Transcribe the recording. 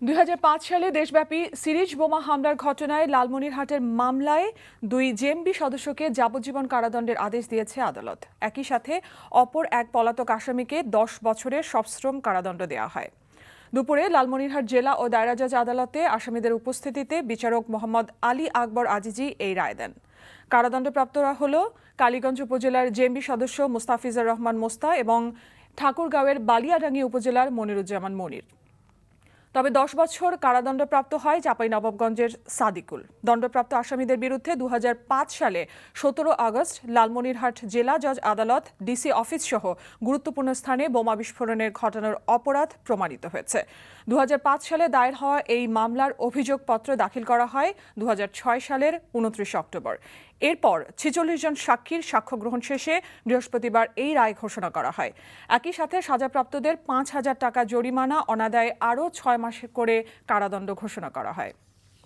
২০০৫ সালে দেশব্যাপী সিরিজ বোমা হামলার ঘটনায় লালমনিরহাটের মামলায় ২ জেএমবি সদস্যকে যাবজ্জীবন কারাদণ্ডের আদেশ দিয়েছে আদালত। একই সাথে অপর এক পলাতক আসামিকে ১০ বছরের সশ্রম কারাদণ্ড দেওয়া হয়। দুপুরে লালমনিরহাট জেলা ও দায়রা জজ আদালতে আসামিদের উপস্থিতিতে বিচারক মোহাম্মদ আলী আকবর আজিজি এই রায় দেন। কারাদণ্ডপ্রাপ্তরা হল কালীগঞ্জ উপজেলার জেএমবি সদস্য মুস্তাফিজুর রহমান মোস্তা এবং ঠাকুরগাঁওয়ের বালিয়াডাঙ্গি উপজেলার মনিরুজ্জামান মনির। তবে ১০ বছর কারাদণ্ডপ্রাপ্ত হয় চাঁপাইনবাবগঞ্জের সাদিকুল। দণ্ডপ্রাপ্ত আসামিদের বিরুদ্ধে ২০০৫ সালে ১৭ আগস্ট লালমনিরহাট জেলা জজ আদালত ডিসি অফিস সহ গুরুত্বপূর্ণ স্থানে বোমা বিস্ফোরণের ঘটনার অপরাধ প্রমাণিত হয়েছে। ২০০৫ সালে দায়ের হওয়া এই মামলার অভিযোগপত্র দাখিল করা হয় ২০০৬ সালের ২৯ অক্টোবর। এরপর ৪৬ জন সাক্ষীর সাক্ষ্য গ্রহণ শেষে বৃহস্পতিবার এই রায় ঘোষণা করা হয়। একই সাথে সাজাপ্রাপ্তদের ৫,০০০ টাকা জরিমানা, অনাদায়ে আরও ৬ মাস করে কারাদণ্ড ঘোষণা করা হয়।